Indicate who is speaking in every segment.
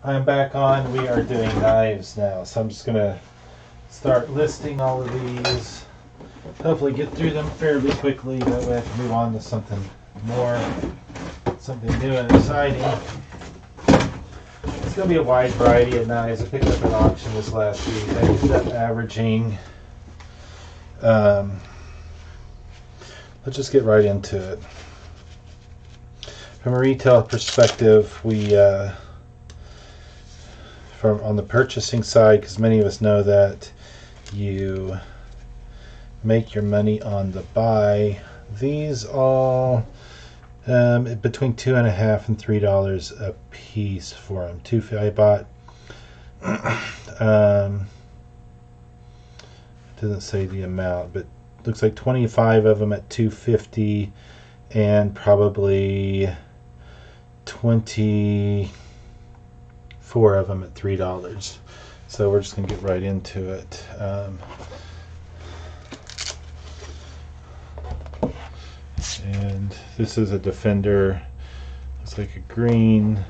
Speaker 1: I'm back on. We are doing knives now, so I'm just gonna start listing all of these. Hopefully, get through them fairly quickly. That way, I can move on to something more, something new and exciting. It's gonna be a wide variety of knives. I picked up an auction this last week. I ended up averaging. Let's just get right into it. From a retail perspective, we from on the purchasing side, because many of us know that you make your money on the buy. These all between $2.50 and $3 a piece for them. I bought. It doesn't say the amount, but looks like 25 of them at $2.50, and probably 24 of them at $3. So we're just gonna get right into it. And this is a Defender. Looks like a green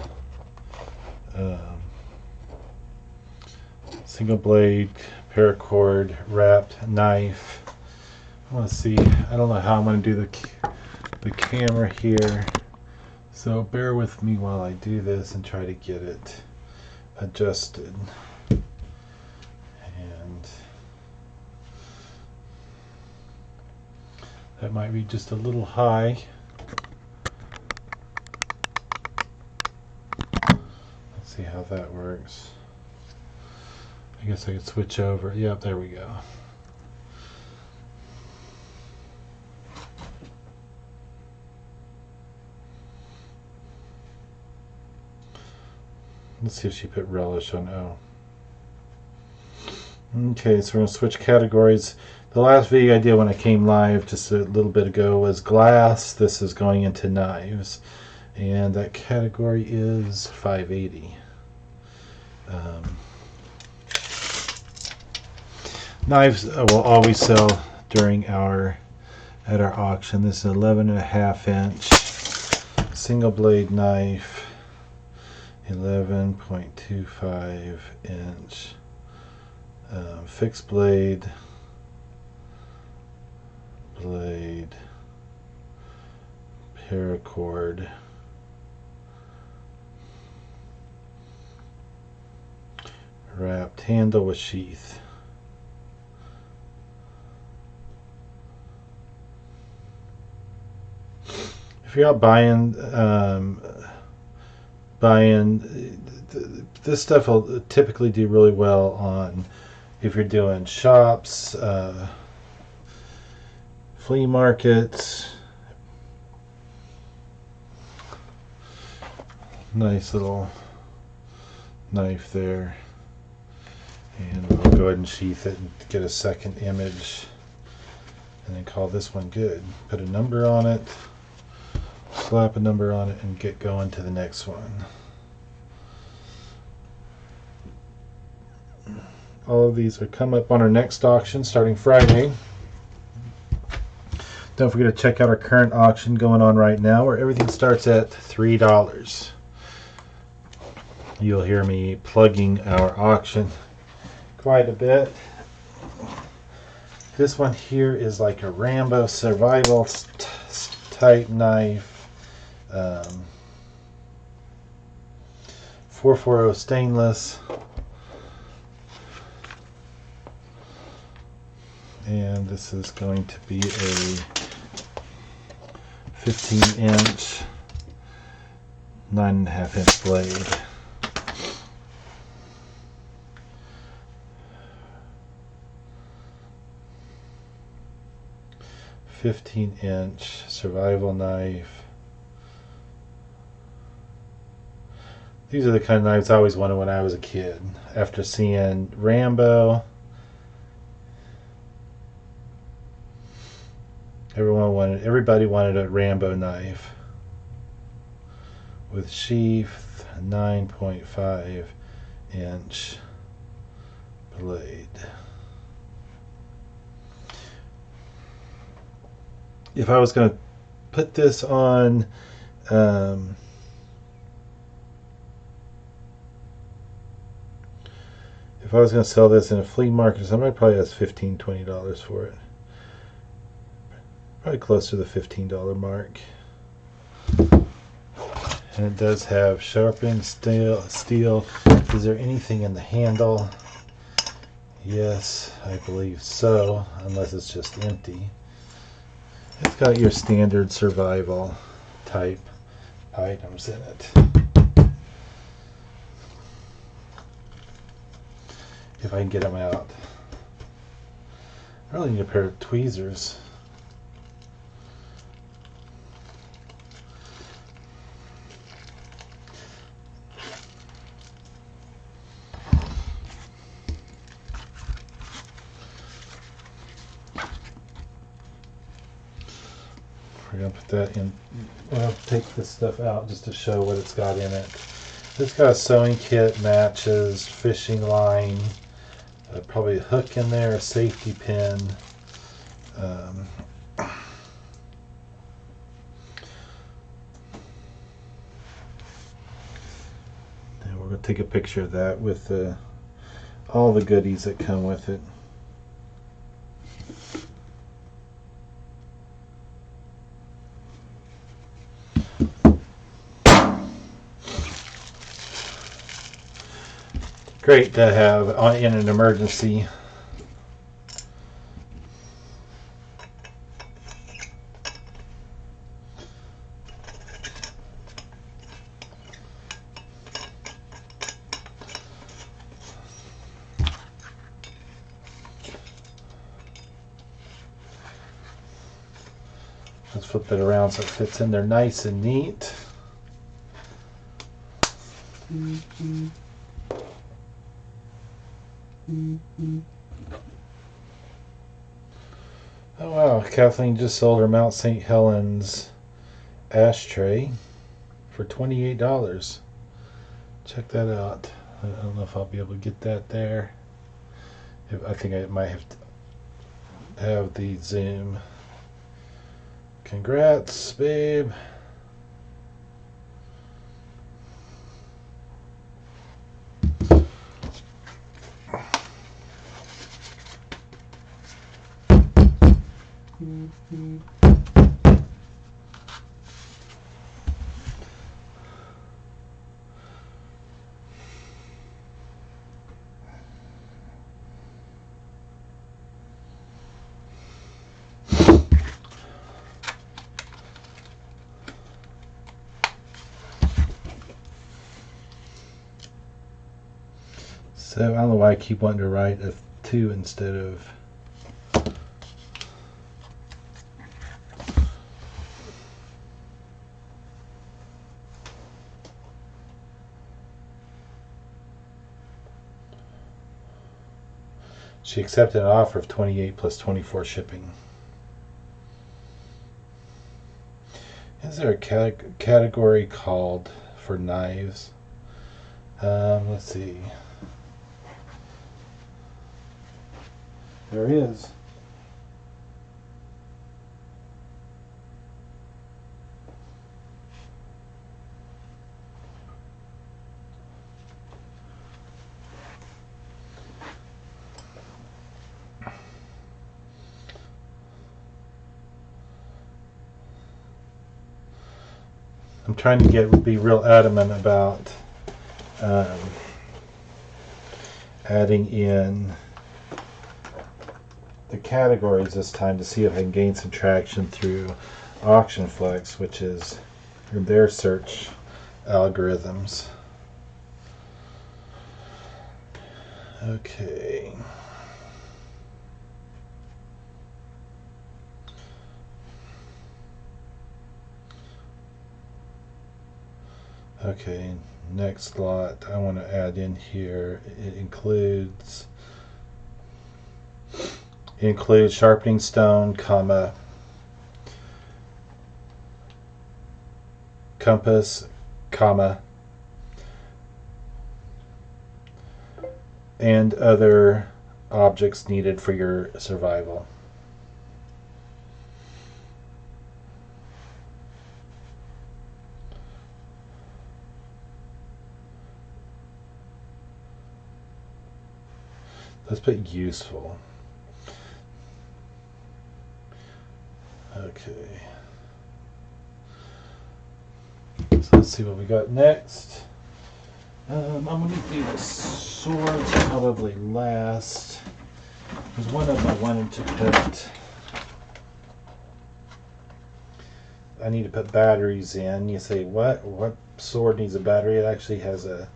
Speaker 1: single blade paracord wrapped knife. Let's see. I don't know how I'm going to do the camera here, so bear with me while I do this and try to get it adjusted. And that might be just a little high. Let's see how that works. I guess I could switch over. Yep, there we go. Let's see if she put relish on O. Okay, so we're going to switch categories. The last video I did when I came live just a little bit ago was glass. This is going into knives. And that category is $5.80. Knives will always sell during at our auction. This is 11.5 inch single blade knife, 11.25 inch fixed blade paracord, wrapped handle with sheath. If you're out buying this stuff will typically do really well on if you're doing shops, flea markets. Nice little knife there, and we'll go ahead and sheath it and get a second image, and then call this one good. Put a number on it, slap a number on it, and get going to the next one. All of these will come up on our next auction starting Friday. Don't forget to check out our current auction going on right now, where everything starts at $3. You'll hear me plugging our auction quite a bit. This one here is like a Rambo survival type knife. 440 stainless. And this is going to be a 15 inch, 9.5 inch blade. "15-inch survival knife." These are the kind of knives I always wanted when I was a kid. After seeing Rambo, everybody wanted a Rambo knife with sheath, 9.5 inch blade. If I was going to put this on If I was going to sell this in a flea market, somebody probably has $15, $20 for it. Probably close to the $15 mark. And it does have sharpened steel. Is there anything in the handle? Yes, I believe so, unless it's just empty. It's got your standard survival type items in it. If I can get them out. I really need a pair of tweezers. We're going to put that in. Well, take this stuff out just to show what it's got in it. It's got a sewing kit, matches, fishing line, probably a hook in there, a safety pin. And we're going to take a picture of that with all the goodies that come with it. Great to have in an emergency. Let's flip it around so it fits in there nice and neat. Oh wow, Kathleen just sold her Mount St. Helens ashtray for $28. Check that out. I don't know if I'll be able to get that there. I think I might have to have the zoom. Congrats, babe. So I don't know why I keep wanting to write a 2 instead of she accepted an offer of $28 plus $24 shipping. Is there a category called for knives? Let's see. There is. I'm trying to be real adamant about adding in the categories this time to see if I can gain some traction through AuctionFlex, which is their search algorithms. Okay. Okay, next lot I want to add in here, it includes sharpening stone, comma, compass, comma, and other objects needed for your survival. Let's put useful. Okay. So let's see what we got next. I'm going to do the swords probably last. Because one of them I wanted to put... I need to put batteries in. You say, what? What sword needs a battery? It actually has a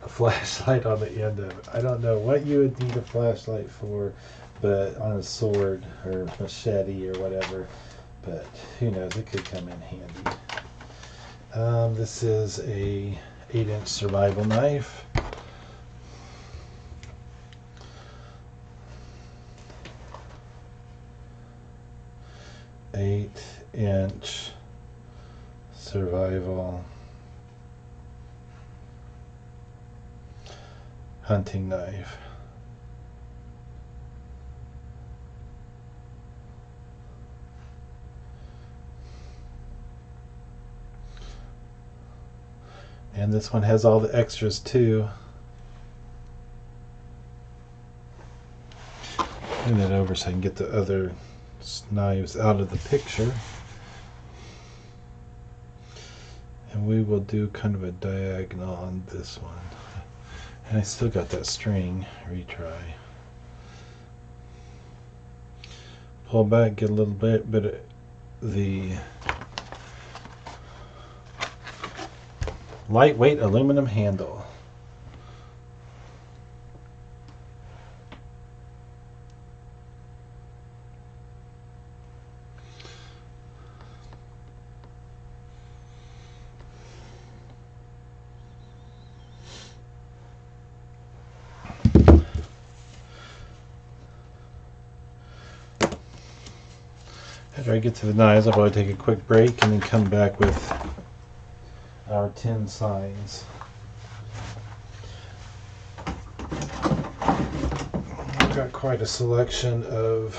Speaker 1: flashlight on the end of it. I don't know what you would need a flashlight for, but on a sword or machete or whatever. But who knows? It could come in handy. This is a 8-inch survival knife. Eight-inch survival hunting knife. And this one has all the extras too. Move that over so I can get the other knives out of the picture. And we will do kind of a diagonal on this one. And I still got that string. Retry. Pull back, get a little bit of the lightweight aluminum handle. After I get to the knives, I'll probably take a quick break and then come back with our 10 signs. I've got quite a selection of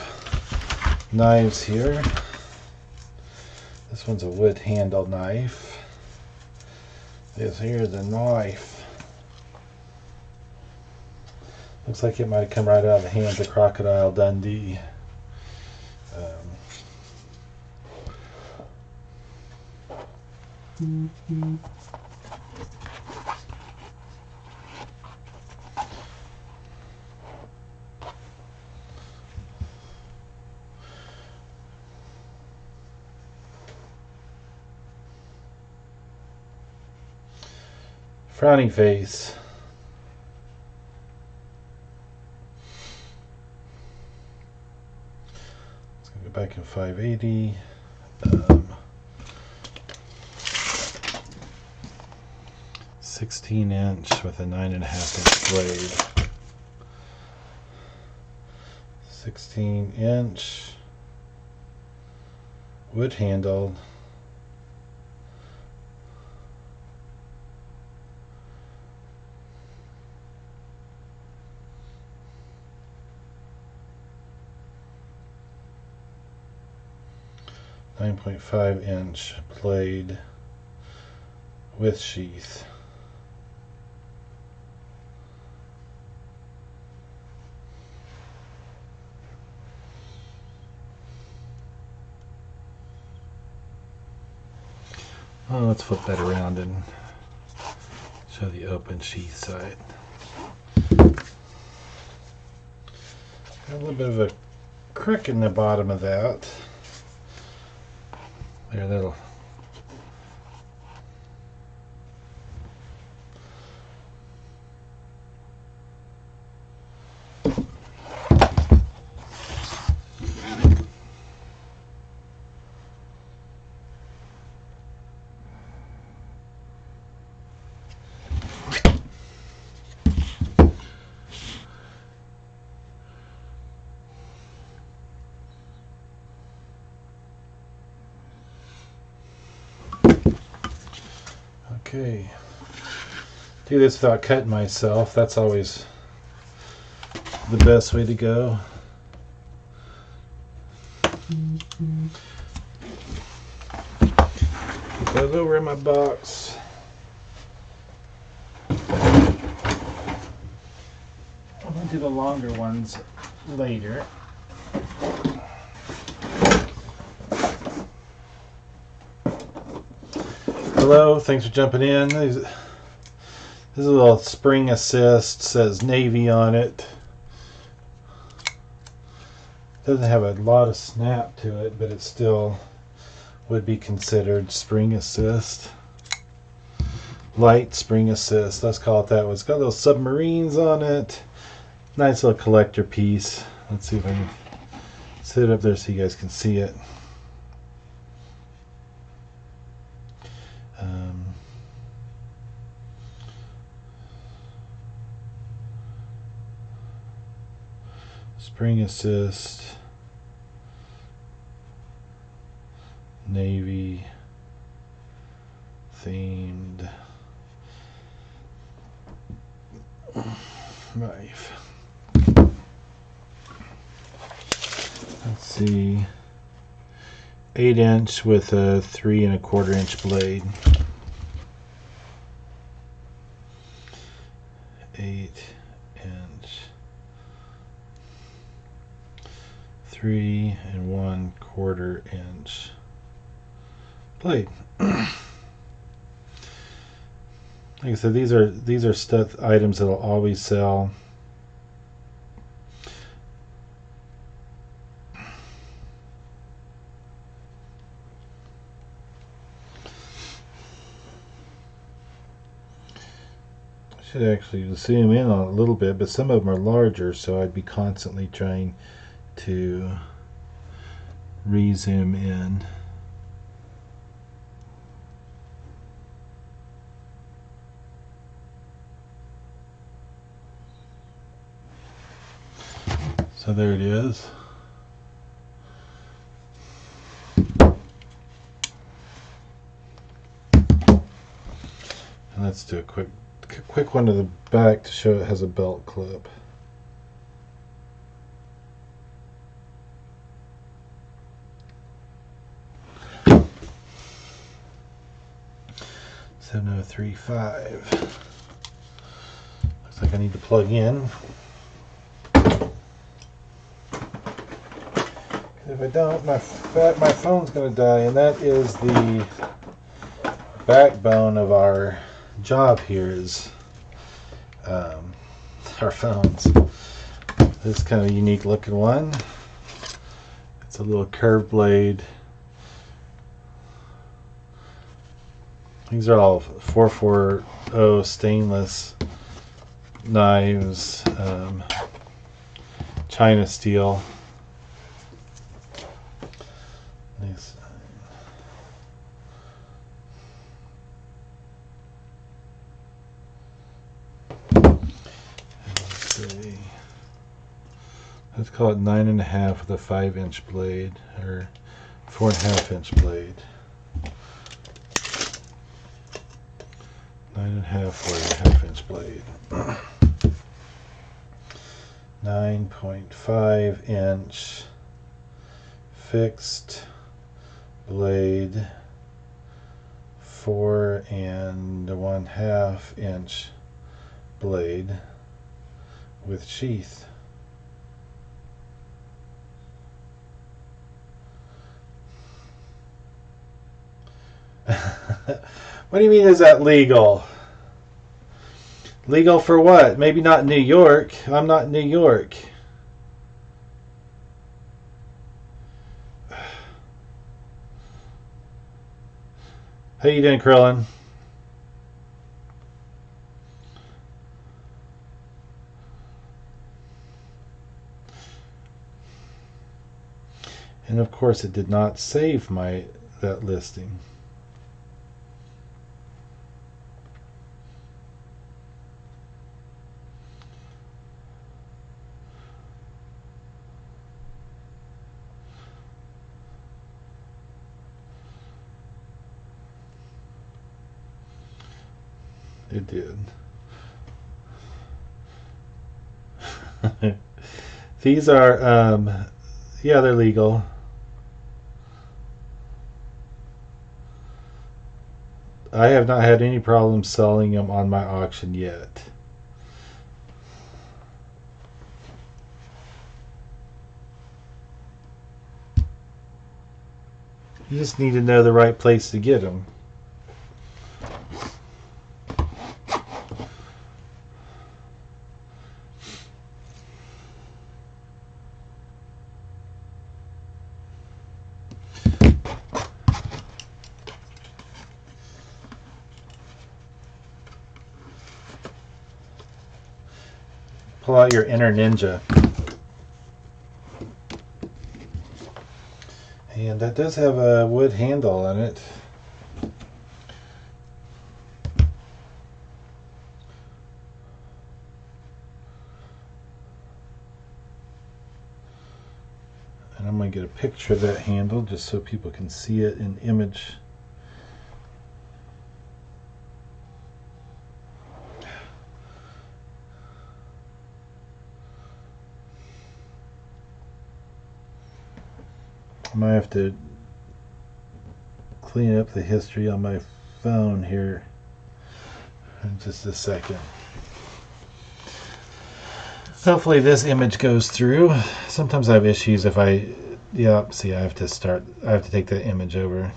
Speaker 1: knives here. This one's a wood handle knife. This here is a knife. Looks like it might have come right out of the hands of Crocodile Dundee. Frowny face. Let's go back in 580. 16-inch with a 9.5-inch blade. 16-inch wood handled. .5-inch blade with sheath. Oh, let's flip that around and show the open sheath side. Got a little bit of a crick in the bottom of that. There, that'll. Okay, do this without cutting myself. That's always the best way to go. Put those over in my box. into the longer ones later. Hello, thanks for jumping in. This is a little spring assist, says Navy on it. Doesn't have a lot of snap to it, but it still would be considered spring assist. Light spring assist, let's call it that one. It's got little submarines on it. Nice little collector piece. Let's see if I can set it up there so you guys can see it. Spring assist, Navy themed knife. Let's see, 8" with a 3 1/4" blade. 8" 3 1/4" blade. Like I said, these are stuff items that'll always sell. I should actually zoom in on it a little bit, but some of them are larger, so I'd be constantly trying to re-zoom in. So there it is. And let's do a quick one to the back to show it has a belt clip. $7035. Looks like I need to plug in. If I don't, my phone's going to die, and that is the backbone of our job here is our phones. This is kind of a unique looking one. It's a little curved blade. These are all 440 stainless knives, China steel. Nice. Let's see. Let's call it 9.5 with a 5" blade, or 4.5" blade. 9.5, 4.5" blade. 9.5" fixed blade, 4 1/2" blade with sheath. What do you mean, is that legal? Legal for what? Maybe not in New York. I'm not in New York. How you doing, Krillin? And of course it did not save that listing. It did. These are, yeah, they're legal. I have not had any problem selling them on my auction yet. You just need to know the right place to get them. Pull out your inner ninja. And that does have a wood handle on it. And I'm going to get a picture of that handle just so people can see it in image. I might have to clean up the history on my phone here in just a second. Hopefully this image goes through. Sometimes I have issues if see, I have to take the image over.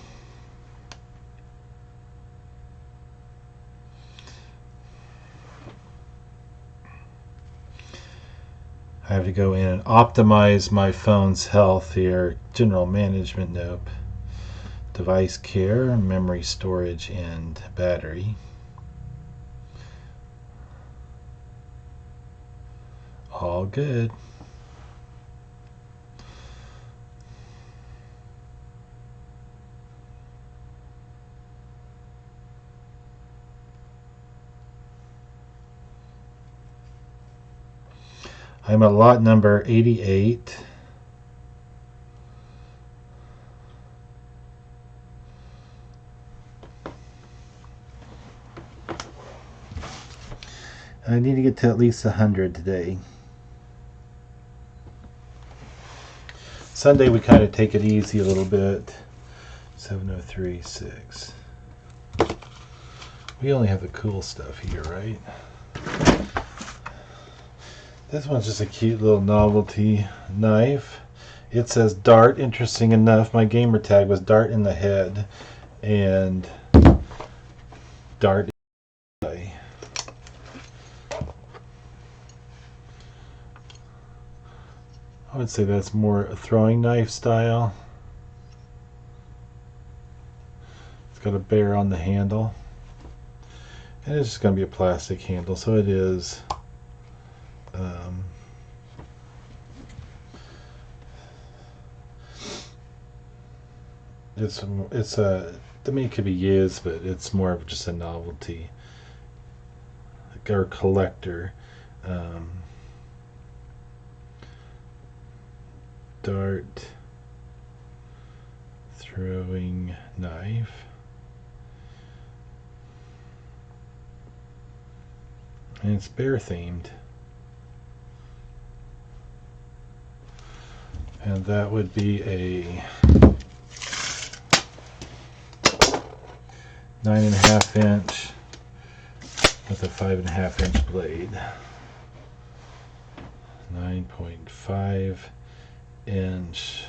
Speaker 1: I have to go in and optimize my phone's health here. General management, nope. Device care, memory storage, and battery. All good. I'm at lot number 88. I need to get to at least 100 today. Sunday we kind of take it easy a little bit. 7036. We only have the cool stuff here, right? This one's just a cute little novelty knife. It says Dart. Interesting enough, my gamer tag was Dart in the head, and Dart in the eye. I would say that's more a throwing knife style. It's got a bear on the handle. And it's just going to be a plastic handle, so it is it's a, I mean, it could be used, but it's more of just a novelty or collector. Dart throwing knife. And it's bear themed. And that would be a 9.5 inch with a 5.5 inch blade. 9.5 inch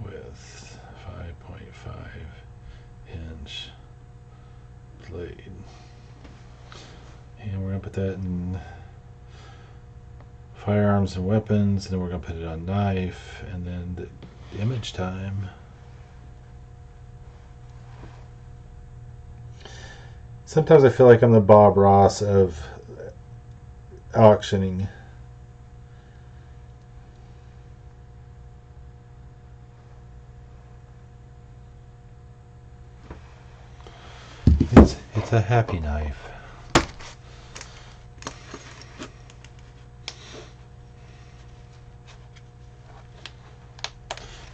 Speaker 1: with 5.5 inch blade. And we're going to put that in firearms and weapons, and then we're going to put it on knife, and then the image time. Sometimes I feel like I'm the Bob Ross of auctioning. It's a happy knife.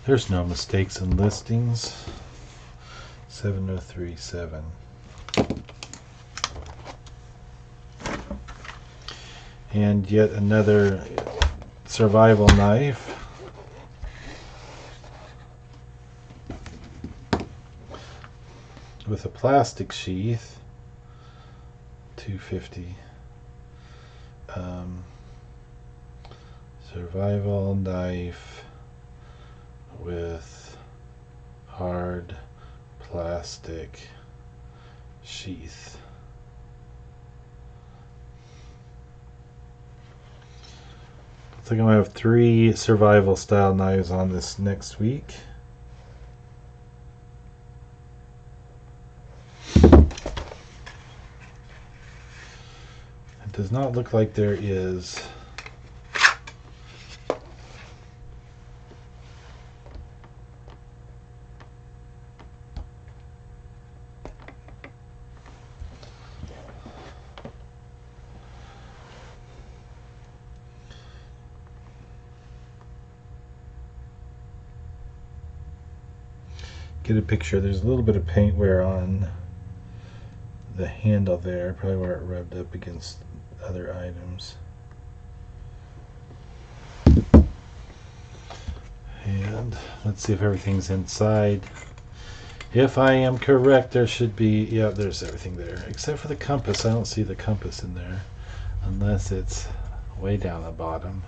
Speaker 1: There's no mistakes in listings. 7037. And yet another survival knife. With a plastic sheath. 250. Survival knife with hard plastic sheath. Looks like I'm going to have 3 survival style knives on this next week. It does not look like there is get a picture. There's a little bit of paint wear on the handle there, probably where it rubbed up against other items. And let's see if everything's inside. If I am correct, there should be, yeah, there's everything there, except for the compass. I don't see the compass in there, unless it's way down the bottom,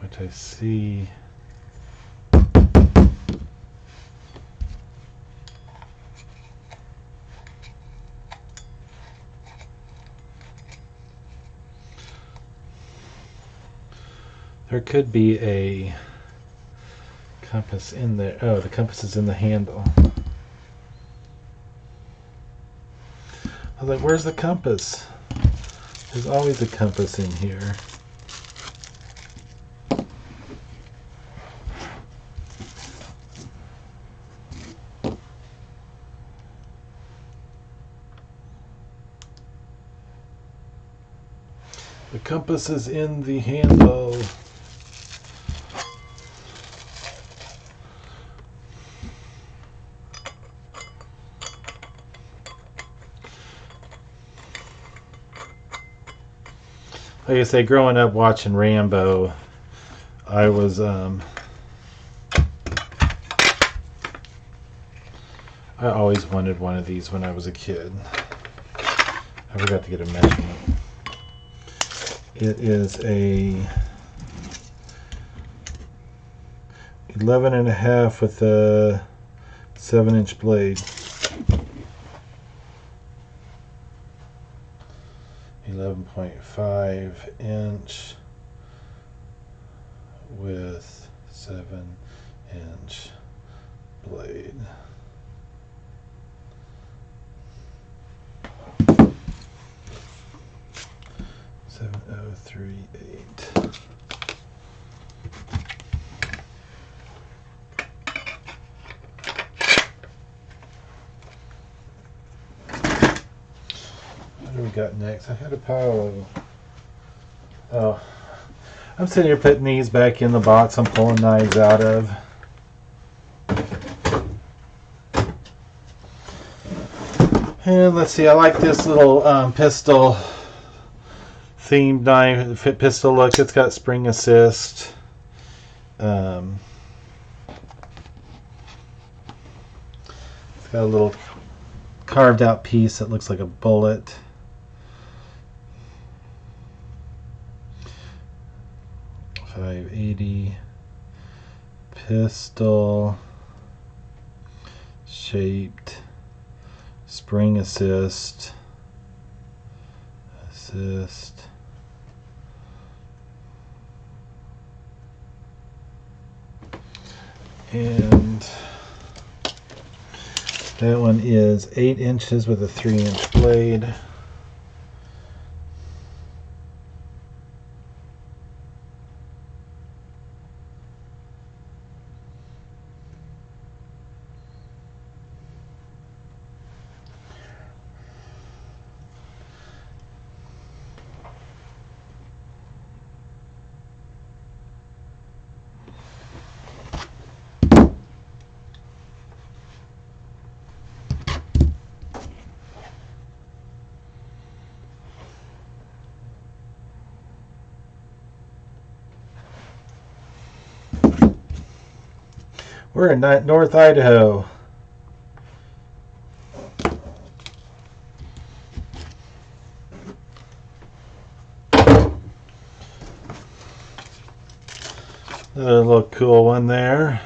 Speaker 1: which I see. There could be a compass in there. Oh, the compass is in the handle. I was like, where's the compass? There's always a compass in here. The compass is in the handle. Like I say, growing up watching Rambo, I was I always wanted one of these when I was a kid. I forgot to get a measurement. It is a 11.5 with a 7-inch blade. 11.5 inch with 7-inch blade. $7038. What do we got next? I had a pile of. Oh, I'm sitting here putting these back in the box I'm pulling knives out of. And let's see, I like this little pistol themed knife, pistol look. It's got spring assist. It's got a little carved out piece that looks like a bullet. .580 pistol shaped, spring assist, and that one is 8 inches with a 3-inch blade. We're in North Idaho. A little cool one there.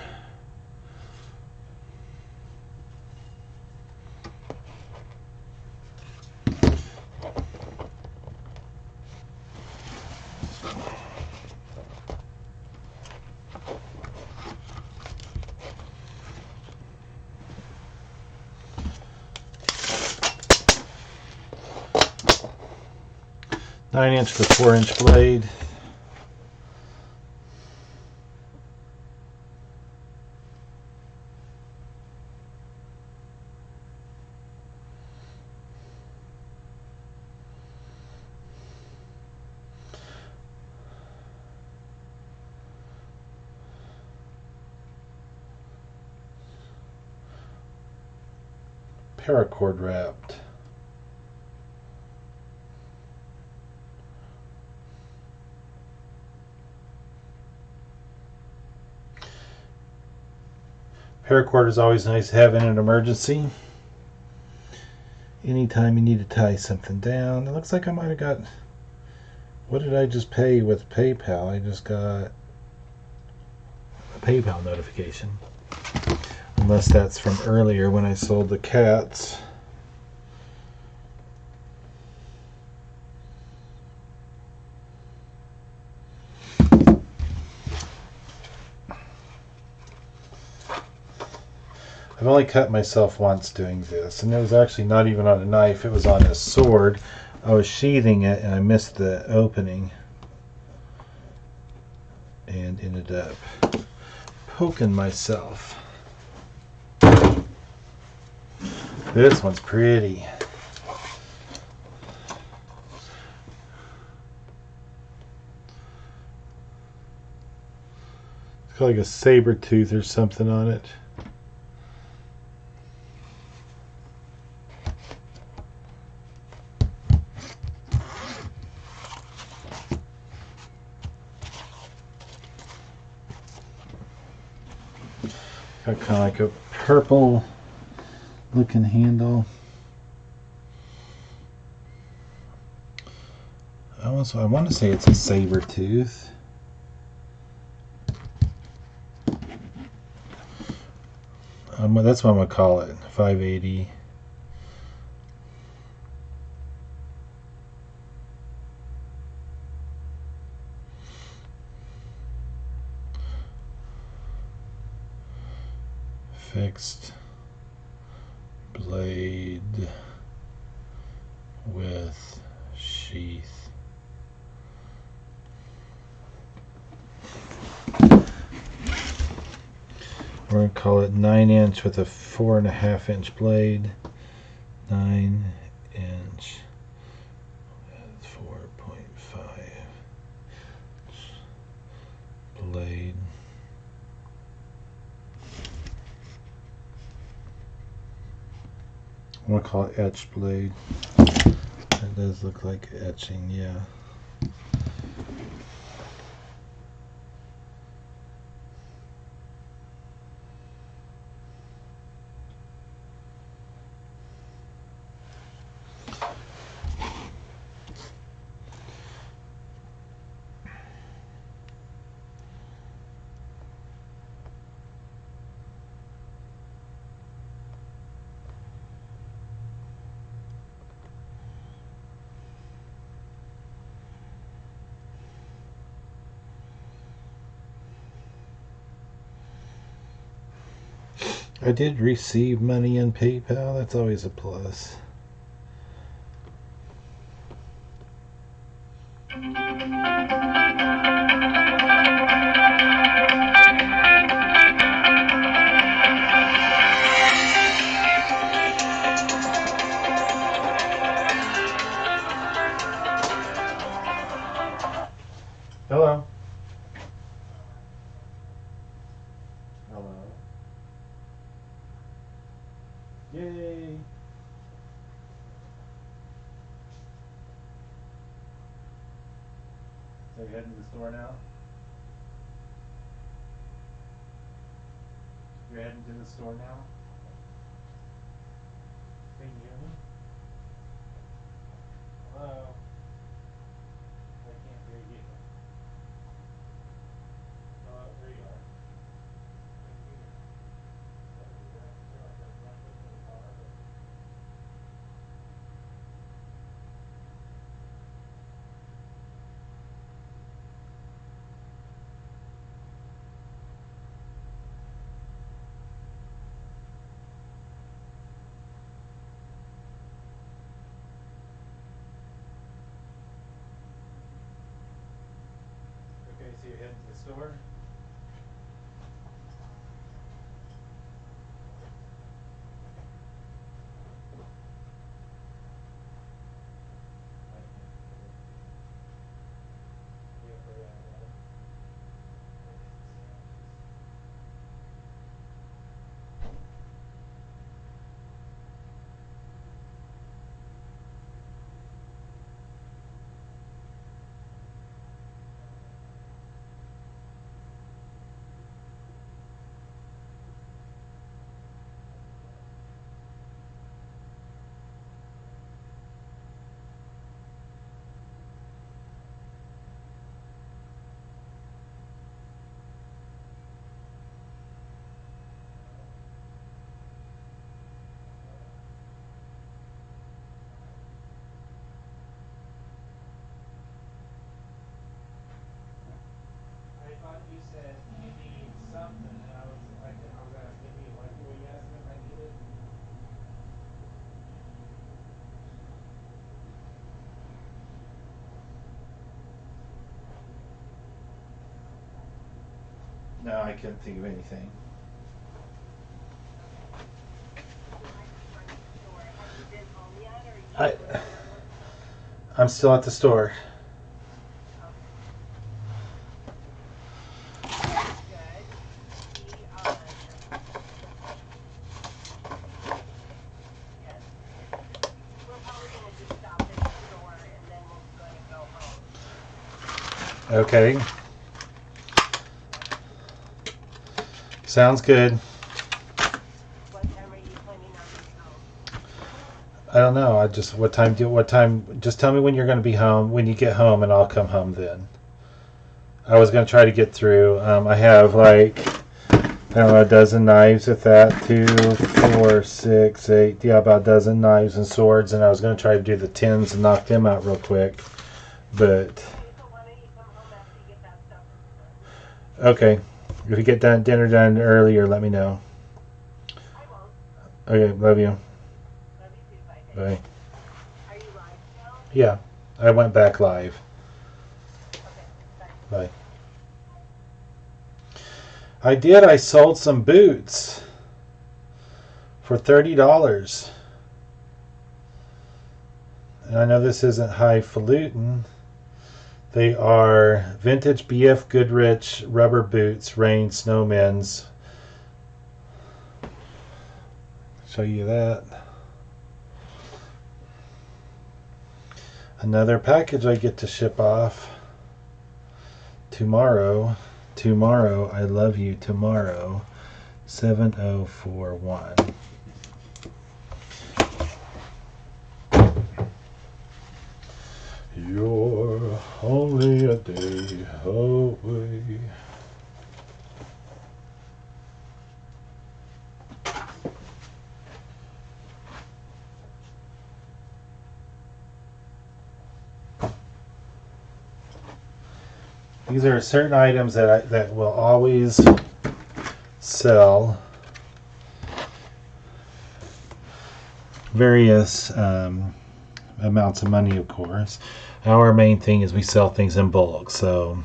Speaker 1: Nine-inch with a 4-inch blade. Paracord wrapped. Paracord is always nice to have in an emergency. Anytime you need to tie something down. It looks like I might have got... What did I just pay with PayPal? I just got a PayPal notification. Unless that's from earlier when I sold the cats. I've only cut myself once doing this, and it was actually not even on a knife, it was on a sword. I was sheathing it and I missed the opening and ended up poking myself. This one's pretty. It's got like a saber tooth or something on it. Got kind of like a purple looking handle. I want to say it's a saber tooth. That's what I'm gonna call it. 580. Fixed blade with sheath. We're going to call it 9-inch with a 4.5-inch blade. 9-inch 4.5 blade. I'm going to call it etch blade. It does look like etching, yeah. I did receive money in PayPal. That's always a plus. Hello. Hello. Yay. So you're heading to the store now? You're heading to the store now? Can you hear me? Hello? I can't hear you. Hello? to the store? I thought you said you need something, and I was asking you, like, were you asking if I needed? No, I couldn't think of anything. I'm still at the store. Okay. Sounds good.
Speaker 2: What time are you planning on being home?
Speaker 1: I don't know. What time, just tell me when you're going to be home, when you get home, and I'll come home then. I was going to try to get through. I have like, I don't know, a dozen knives with that. 2, 4, 6, 8. Yeah, about a dozen knives and swords. And I was going to try to do the tins and knock them out real quick. But,
Speaker 2: So why don't you come home after you get that stuff?
Speaker 1: okay. If you get dinner done earlier, let me know.
Speaker 2: I won't.
Speaker 1: Okay, love you.
Speaker 2: Love you too, bye.
Speaker 1: Bye.
Speaker 2: Are you live now?
Speaker 1: Yeah, I went back live.
Speaker 2: Okay, bye.
Speaker 1: Bye. I did. I sold some boots for $30. And I know this isn't highfalutin. They are vintage BF Goodrich rubber boots, rain snowmen's. Show you that. Another package I get to ship off tomorrow. Tomorrow, I love you tomorrow. 7041. You're only a day away. These are certain items that will always sell. Various amounts of money, of course. Our main thing is we sell things in bulk, so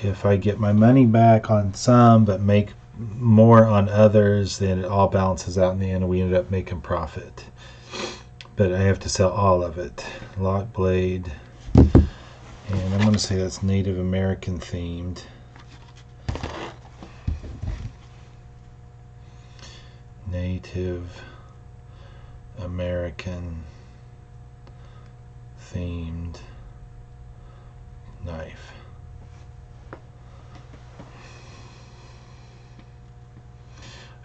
Speaker 1: if I get my money back on some but make more on others, then it all balances out in the end and we end up making profit. But I have to sell all of it. Lock blade, and I'm going to say that's Native American themed. Native American themed knife.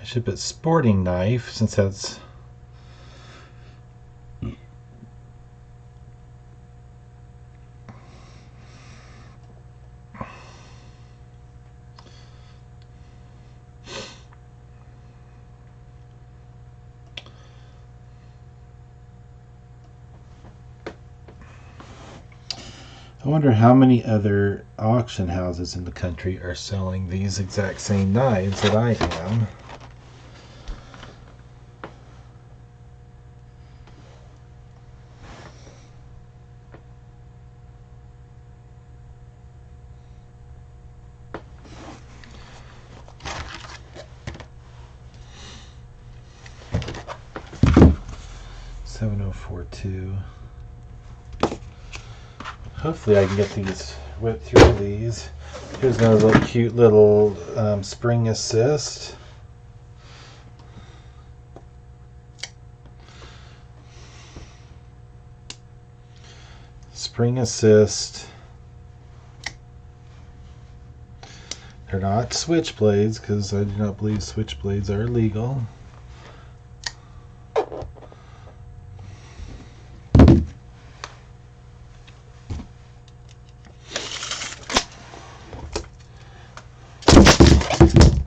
Speaker 1: I should put sporting knife since that's I wonder how many other auction houses in the country are selling these exact same knives that I am. 7042. Hopefully I can get these, whip through these. Here's another little cute little spring assist. Spring assist. They're not switchblades because I do not believe switchblades are illegal.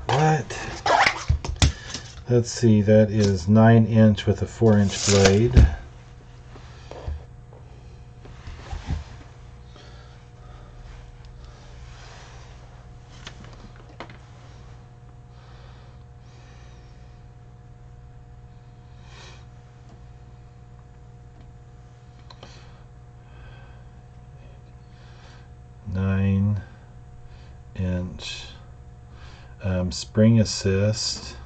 Speaker 1: What? Let's see, that is 9" with a 4" blade. Spring assist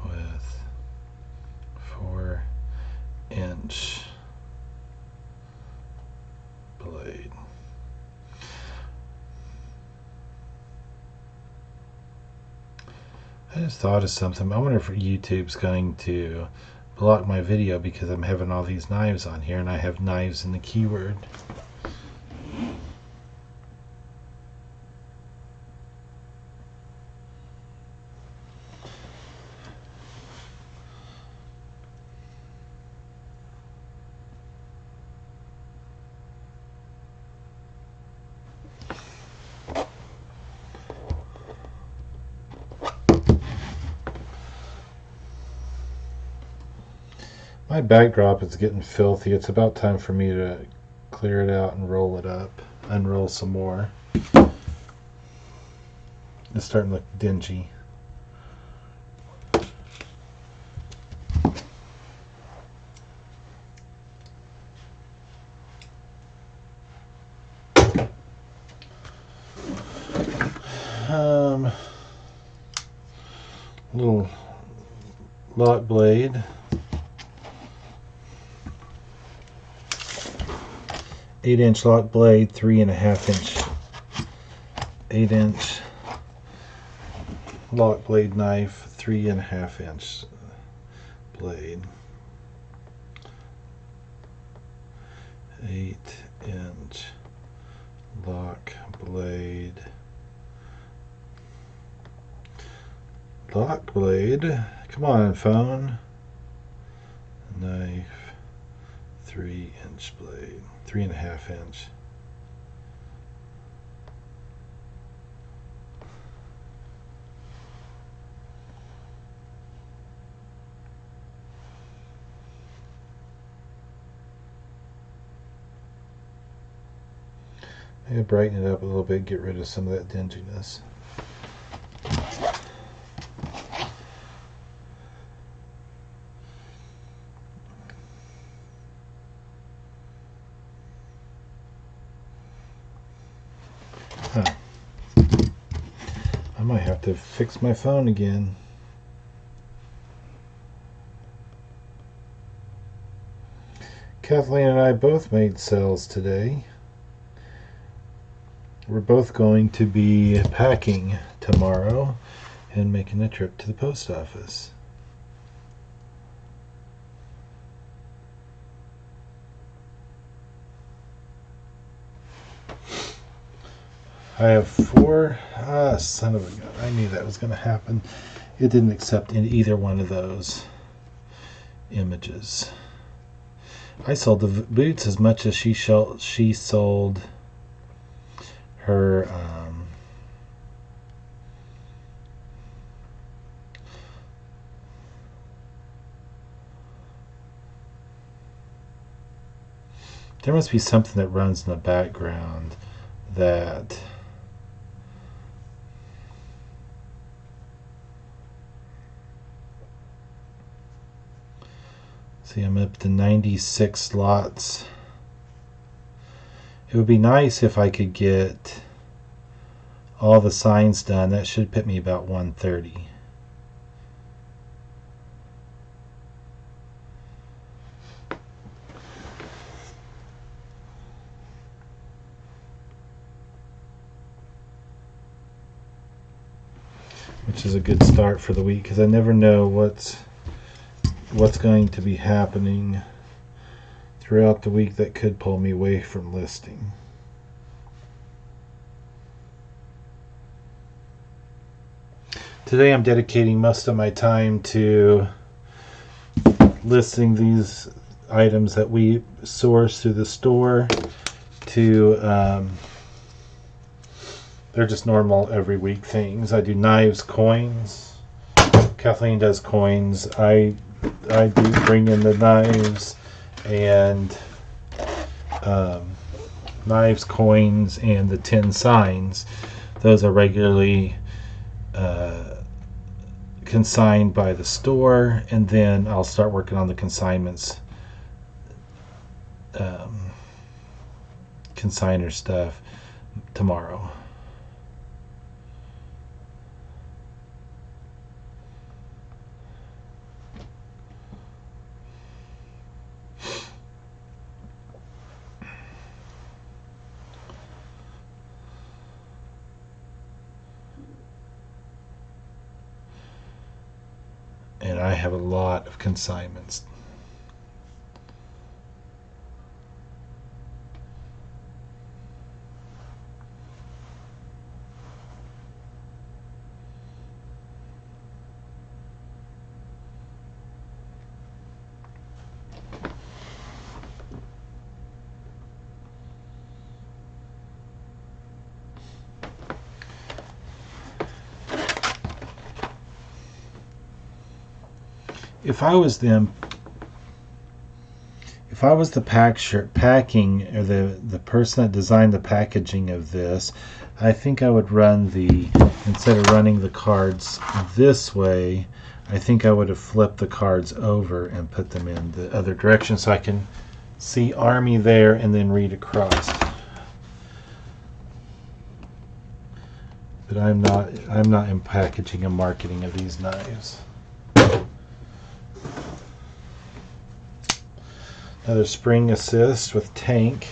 Speaker 1: with 4" blade. I just thought of something. I wonder if YouTube's going to block my video because I'm having all these knives on here and I have knives in the keyword. My backdrop is getting filthy. It's about time for me to clear it out and roll it up. Unroll some more. It's starting to look dingy. Little lock blade. 8" lock blade, 3.5" 8" lock blade knife, 3.5" blade. 8" lock blade. Lock blade. Come on, phone. Knife. 3" blade. 3.5". Maybe brighten it up a little bit, get rid of some of that dinginess. Huh. I might have to fix my phone again. Kathleen and I both made sales today. We're both going to be packing tomorrow and making a trip to the post office. I have 4. Son of a gun. I knew that was going to happen. It didn't accept in either one of those images. I sold the boots as much as she sold her there must be something that runs in the background that see, I'm up to 96 lots. It would be nice if I could get all the signs done. That should put me about 130. which is a good start for the week because I never know what's going to be happening throughout the week that could pull me away from listing. Today I'm dedicating most of my time to listing these items that we source through the store to they're just normal every week things. I do knives, coins. Kathleen does coins. I do bring in the knives and knives, coins, and the 10 signs. Those are regularly consigned by the store, and then I'll start working on the consignments, consigner stuff tomorrow. And I have a lot of consignments. If I was the packing or the person that designed the packaging of this, I think I would run instead of running the cards this way, I think I would have flipped the cards over and put them in the other direction so I can see Army there and then read across. But I'm not in packaging and marketing of these knives. Another spring assist with tank.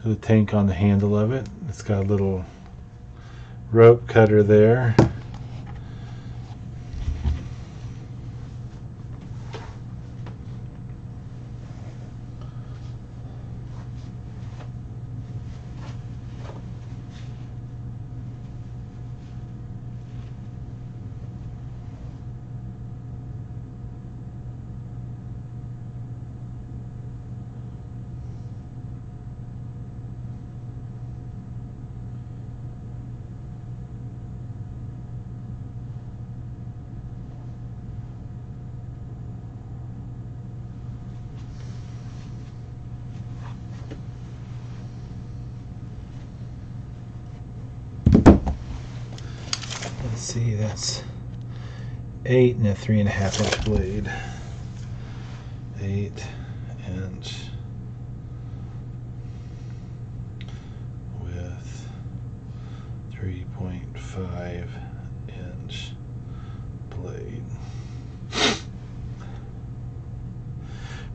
Speaker 1: The tank on the handle of it. It's got a little rope cutter there. Let's see, that's 8 and a 3.5 inch blade. 8 inch with 3.5 inch blade.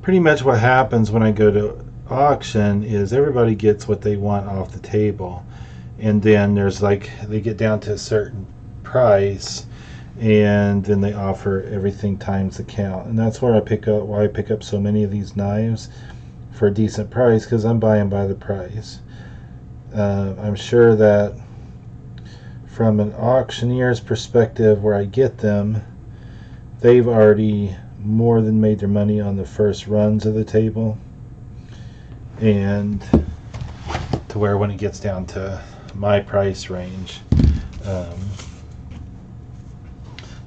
Speaker 1: Pretty much what happens when I go to auction is everybody gets what they want off the table, and then there's they get down to a certain price and then they offer everything times the count, and that's why I pick up so many of these knives for a decent price, because I'm buying by the price. I'm sure that from an auctioneer's perspective where I get them, they've already more than made their money on the first runs of the table, and to where when it gets down to my price range,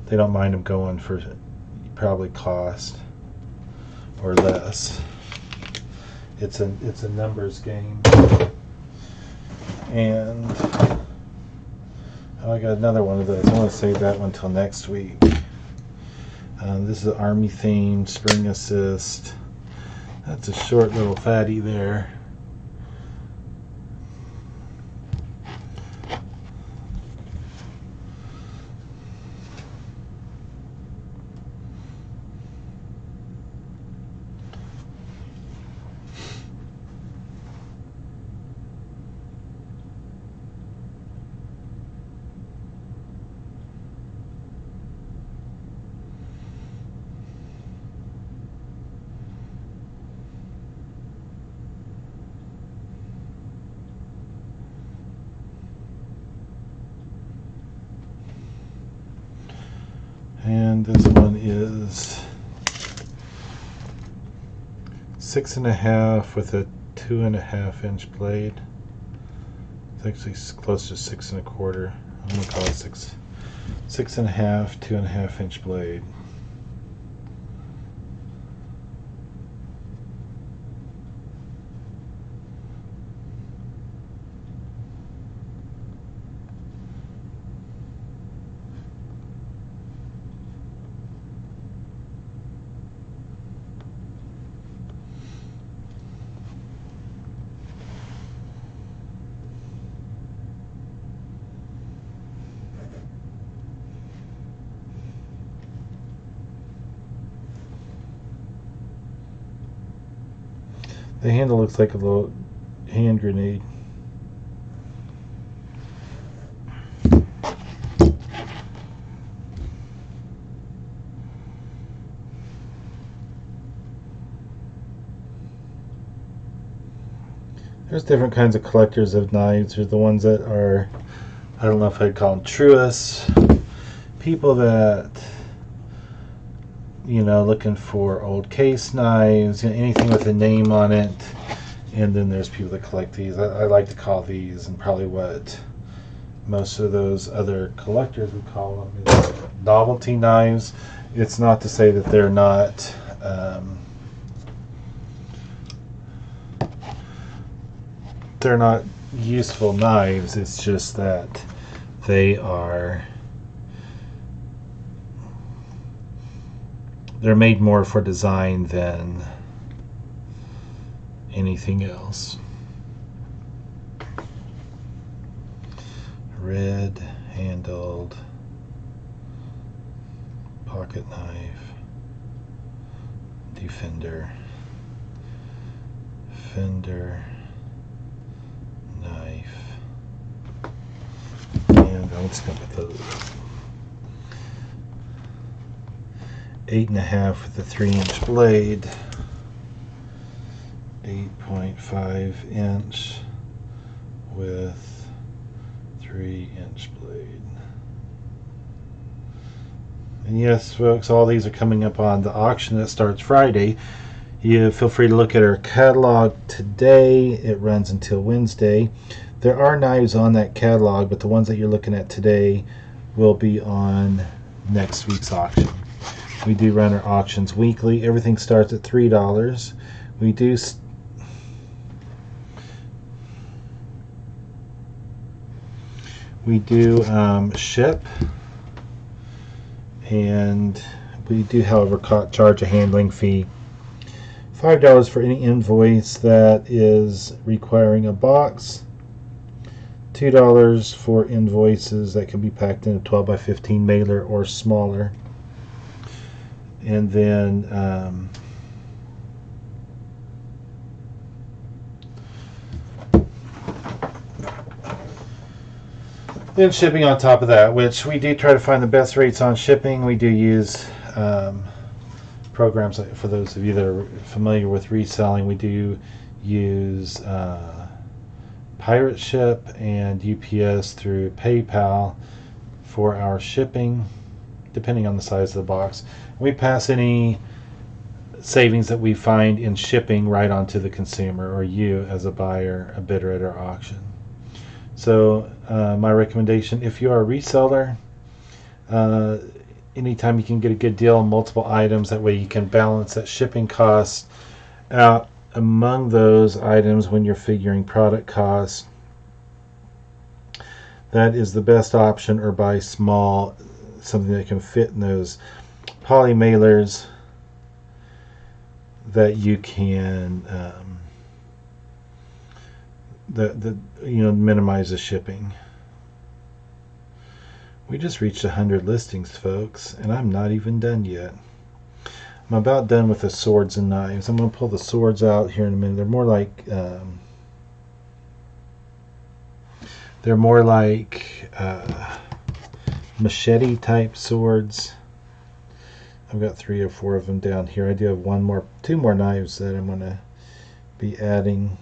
Speaker 1: they don't mind them going for probably cost or less. It's a numbers game. And I got another one of those. I want to save that one till next week. This is an Army themed spring assist. That's a short little fatty there. And this one is 6.5 with a 2.5 inch blade. It's actually close to 6.25. I'm gonna call it 6.5, 2.5 inch blade. The handle looks like a little hand grenade. There's different kinds of collectors of knives. There's the ones that are, I don't know if I'd call them truists. People that, you know, looking for old case knives, you know, anything with a name on it. And then there's people that collect these. I like to call these, and probably what most of those other collectors would call them, is novelty knives. It's not to say that they're not useful knives. It's just that they're made more for design than anything else. Red handled pocket knife, Defender, Fender knife, and I'm just gonna put the 8.5 with the 3-inch blade, 8.5 inch with 3-inch blade. And yes, folks, all these are coming up on the auction that starts Friday. You feel free to look at our catalog today. It runs until Wednesday. There are knives on that catalog, but the ones that you're looking at today will be on next week's auction. We do run our auctions weekly. Everything starts at $3. We do ship, and we do, however, charge a handling fee. $5 for any invoice that is requiring a box. $2 for invoices that can be packed in a 12 by 15 mailer or smaller. And then shipping on top of that, which we do try to find the best rates on shipping. We do use programs, for those of you that are familiar with reselling. We do use Pirate Ship and UPS through PayPal for our shipping, depending on the size of the box. We pass any savings that we find in shipping right onto the consumer, or you as a buyer, a bidder at our auction. So my recommendation, if you are a reseller, anytime you can get a good deal on multiple items, that way you can balance that shipping cost out among those items when you're figuring product costs. That is the best option, or buy small, something that can fit in those poly mailers that you can minimize the shipping. We just reached 100 listings, folks, and I'm not even done yet. I'm about done with the swords and knives. I'm going to pull the swords out here in a minute. They're more like machete type swords. I've got 3 or 4 of them down here. I do have 2 more knives that I'm going to be adding.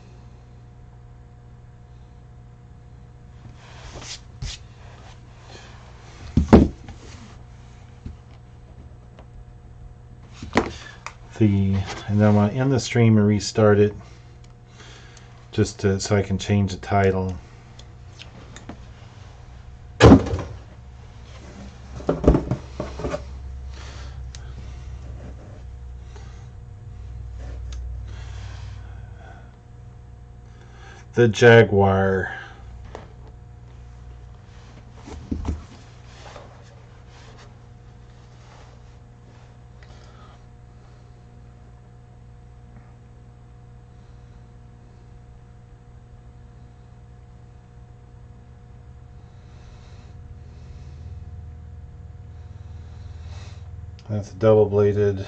Speaker 1: and then I'm going to end the stream and restart it just so I can change the title. The Jaguar. That's double-bladed.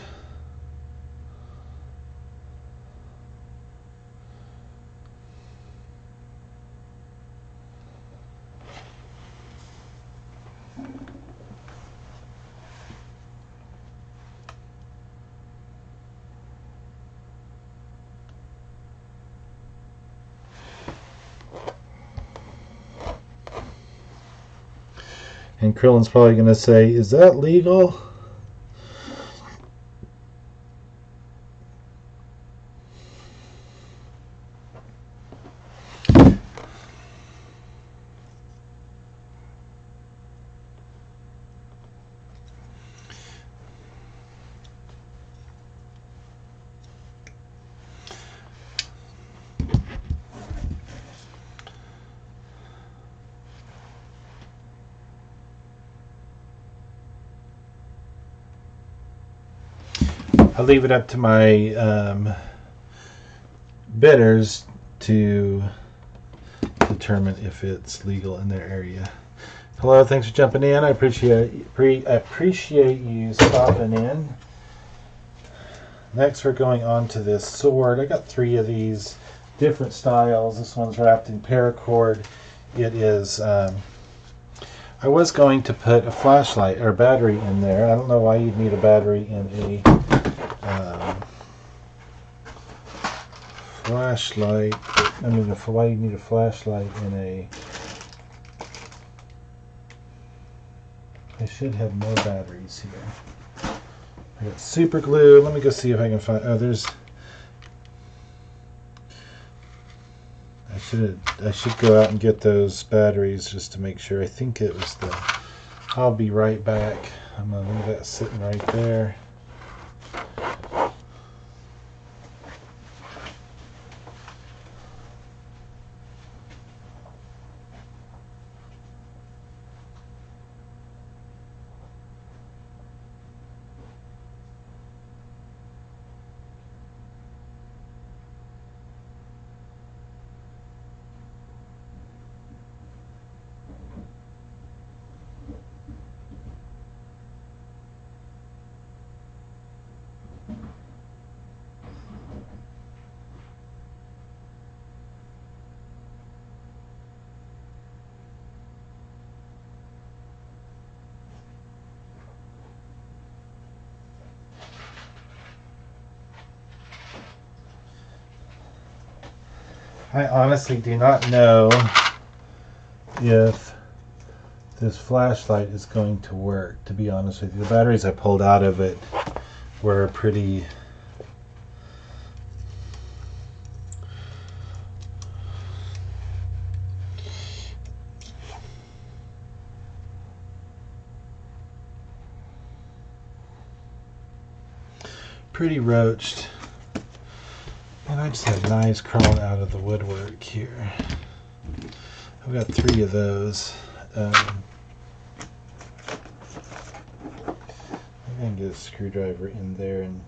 Speaker 1: And Krillin's probably going to say, is that legal? I'll leave it up to my bidders to determine if it's legal in their area. Hello, thanks for jumping in. I appreciate you stopping in. Next, we're going on to this sword. I got 3 of these different styles. This one's wrapped in paracord. It is. I was going to put a flashlight or battery in there. I don't know why you'd need a battery in a flashlight. I mean, why you need a flashlight in a... I should have more batteries here. I got super glue. Let me go see if I can find... Oh, there's... I should go out and get those batteries just to make sure. I think it was the... I'll be right back. I'm going to leave that sitting right there. I honestly do not know if this flashlight is going to work, to be honest with you. The batteries I pulled out of it were pretty... roached. And I just have knives crawling out of the woodwork here. I've got 3 of those. I can get a screwdriver in there, and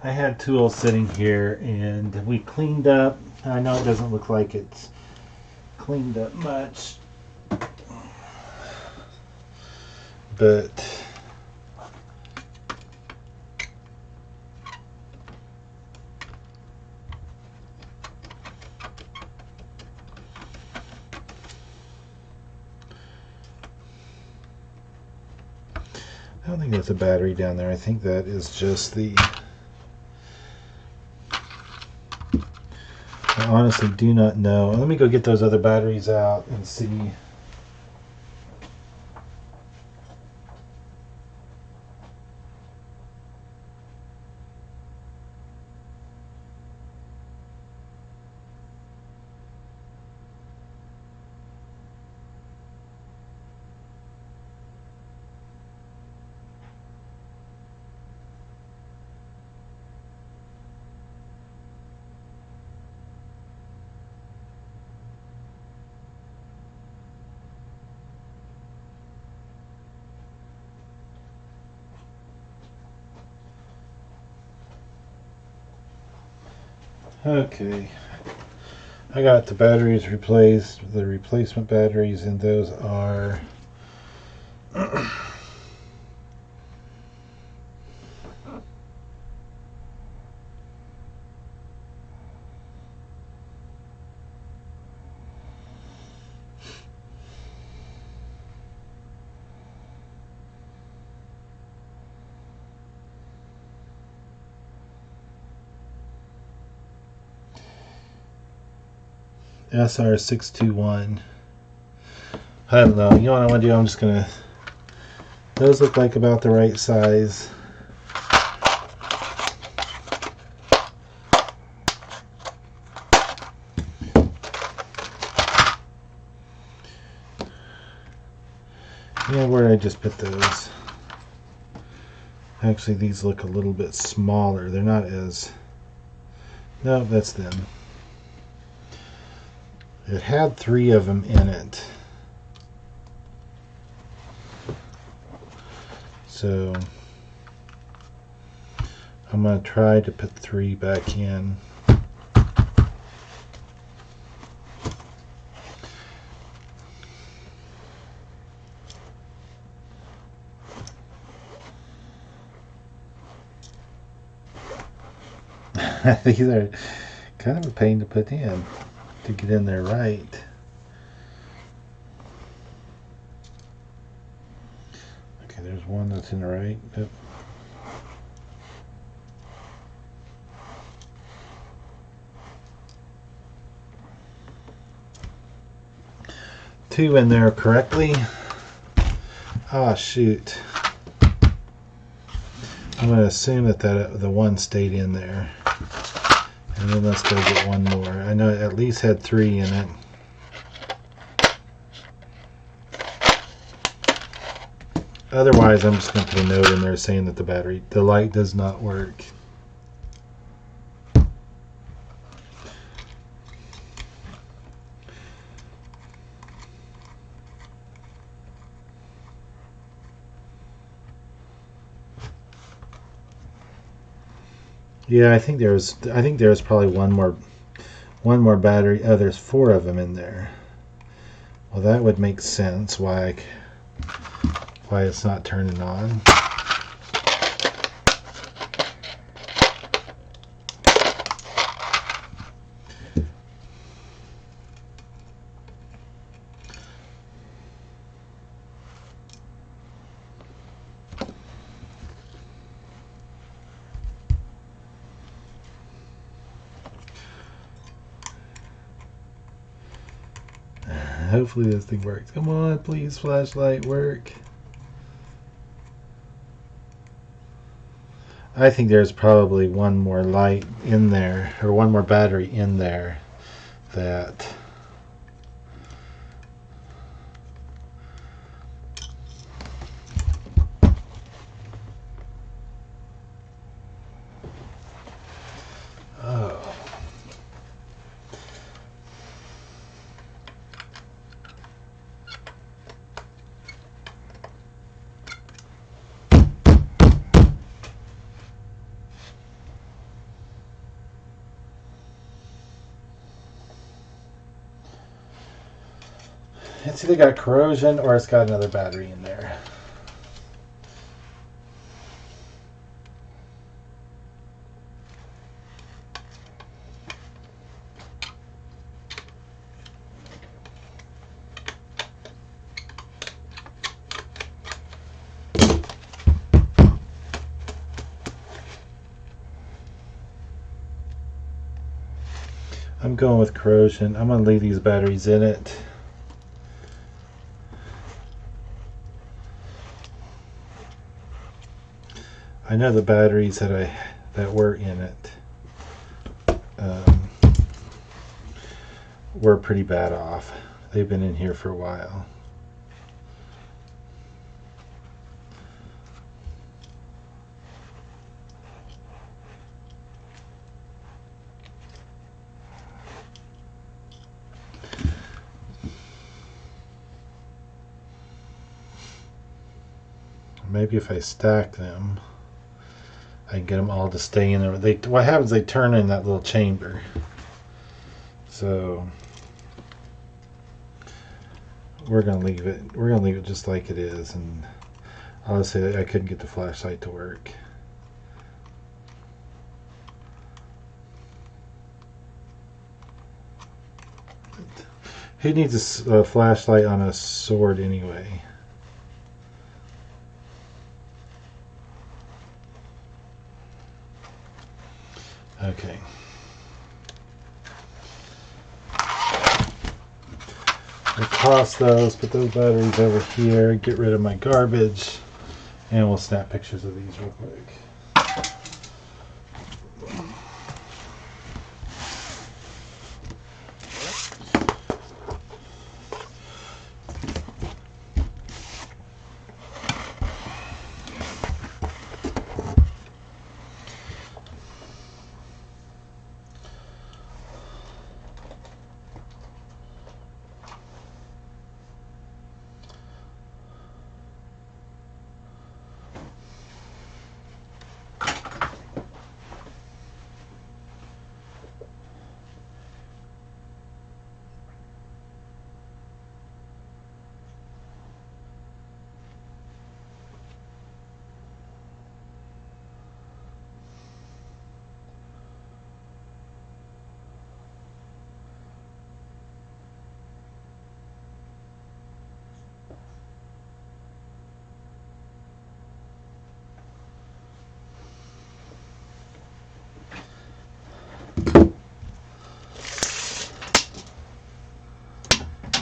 Speaker 1: I had tools sitting here, and we cleaned up. I know it doesn't look like it's cleaned up much, but I don't think there's a battery down there. I think that is just the... I honestly do not know. Let me go get those other batteries out and see. Okay. I got the batteries replaced, the replacement batteries, and those are SR621. I don't know. You know what I'm going to do? I'm just going to... Those look like about the right size. Yeah, where did I just put those? Actually, these look a little bit smaller. They're not as... No, that's them. It had 3 of them in it. So I'm going to try to put 3 back in. These are kind of a pain to put in, to get in there right. Okay, there's one that's in the right. Yep. Two in there correctly. Ah, shoot. I'm going to assume that the one stayed in there. And then let's go get one more. I know it at least had 3 in it. Otherwise, I'm just going to put a note in there saying that the light does not work. Yeah, I think there's probably one more battery. Oh, there's 4 of them in there. Well, that would make sense why it's not turning on. Hopefully this thing works. Come on, please, flashlight, work. I think there's probably one more light in there, or one more battery in there that... Oh. It's either got corrosion or it's got another battery in there. I'm going with corrosion. I'm going to leave these batteries in it. I know the batteries that were in it were pretty bad off. They've been in here for a while. Maybe if I stack them, I can get them all to stay in there. What happens? They turn in that little chamber. So we're gonna leave it. We're gonna leave it just like it is, and I'll say that I couldn't get the flashlight to work. Who needs a flashlight on a sword anyway? Okay. We'll toss those, put those batteries over here, get rid of my garbage, and we'll snap pictures of these real quick.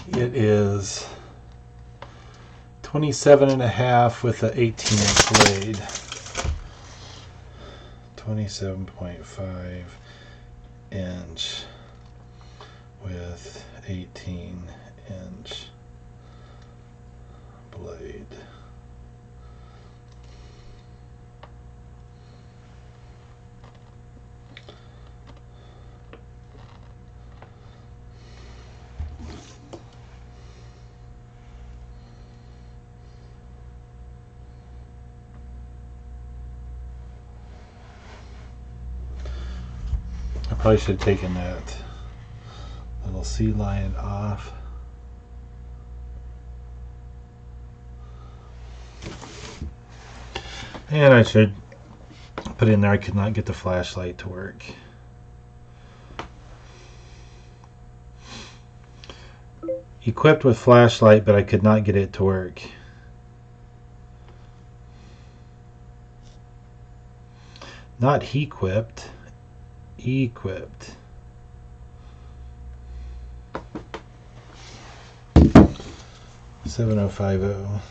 Speaker 1: It is 27.5 with an 18-inch blade. 27.5 inch with 18-inch blade. I probably should have taken that little sea lion off. And I should put in there I could not get the flashlight to work. Equipped with flashlight, but I could not get it to work. Not he-quipped. Equipped. $7050.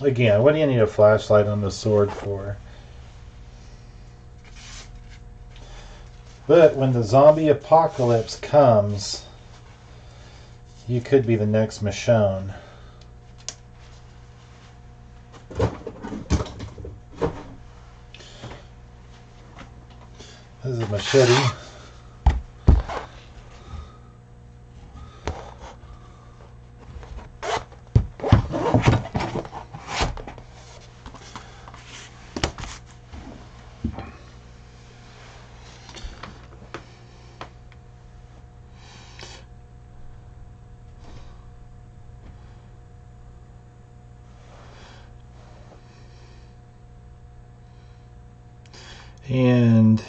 Speaker 1: Again, what do you need a flashlight on the sword for? But when the zombie apocalypse comes, you could be the next Michonne. This is a machete. And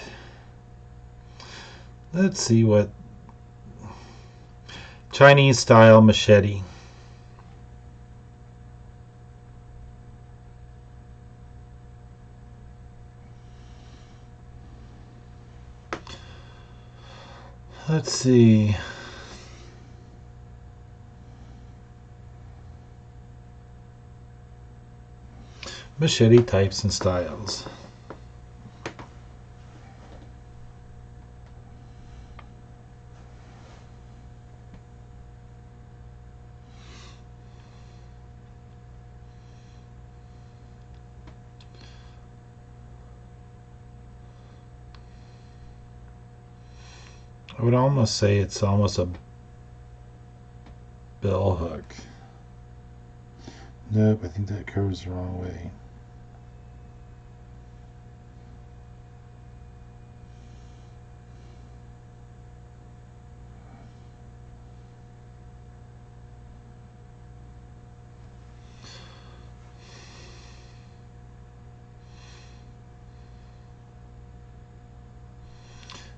Speaker 1: let's see what Chinese style machete. Let's see. Machete types and styles. I would almost say it's almost a bill hook. Nope, I think that curves the wrong way.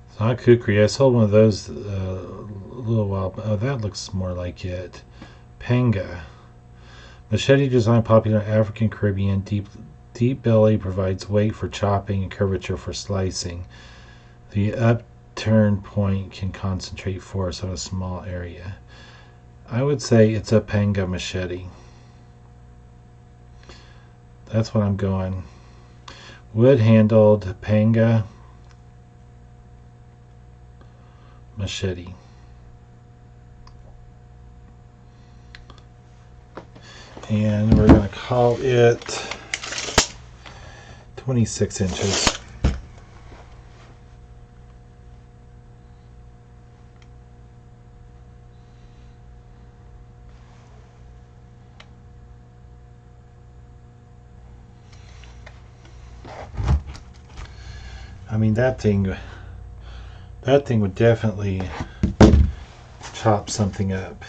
Speaker 1: It's not kukri. I sold one of those a little while. Oh, that looks more like it. Panga. Machete design popular in African Caribbean. Deep belly provides weight for chopping and curvature for slicing. The upturn point can concentrate force on a small area. I would say it's a Panga machete. That's what I'm going. Wood handled Panga machete. And we're going to call it 26 inches. I mean, that thing would definitely chop something up.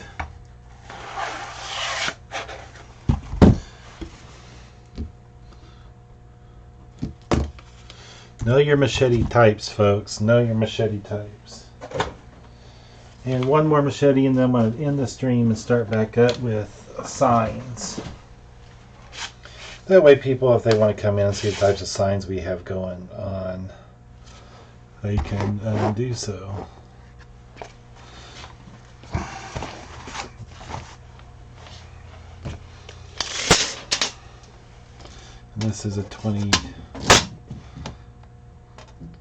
Speaker 1: Know your machete types, folks. Know your machete types. And one more machete, and then I'm going to end the stream and start back up with signs. That way people, if they want to come in and see the types of signs we have going on, they can do so. And this is a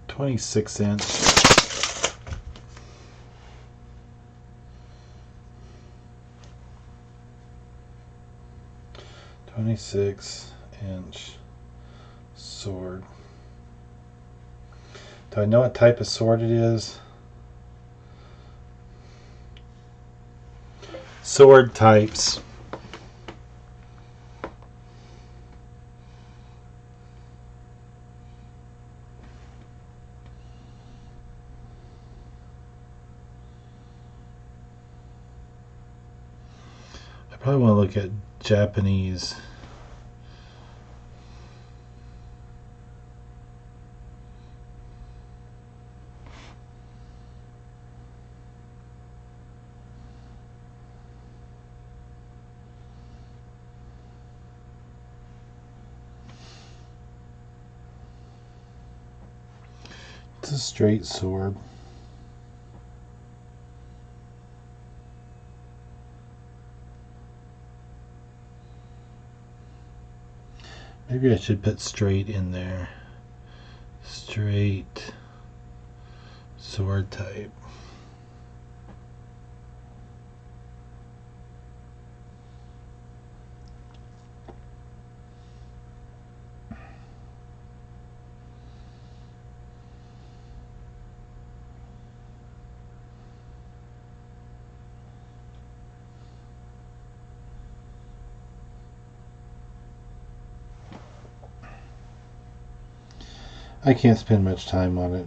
Speaker 1: 26 inch. 26-inch sword. Do I know what type of sword it is? Sword types. I probably want to look at Japanese. It's a straight sword. Maybe I should put straight in there. Straight sword type. I can't spend much time on it.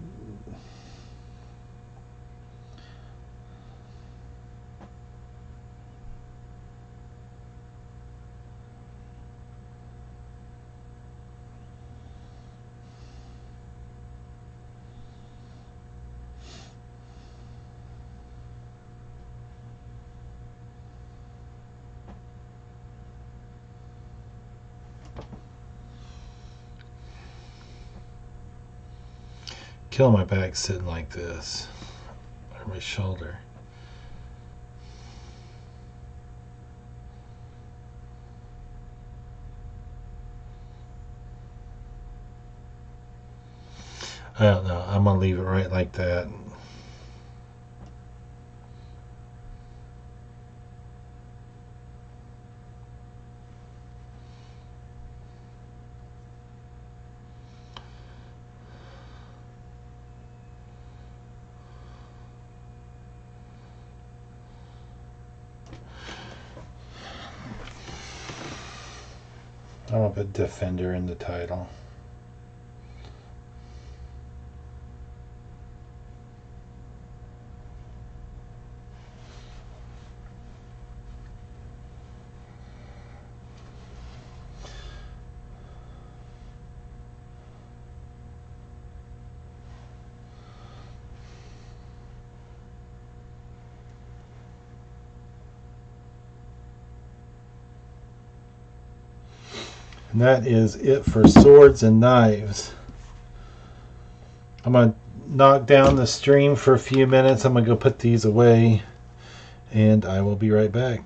Speaker 1: Kill my back sitting like this, or my shoulder. I don't know. I'm gonna leave it right like that. I'm going to put Defender in the title. And that is it for swords and knives. I'm going to knock down the stream for a few minutes. I'm going to go put these away, and I will be right back.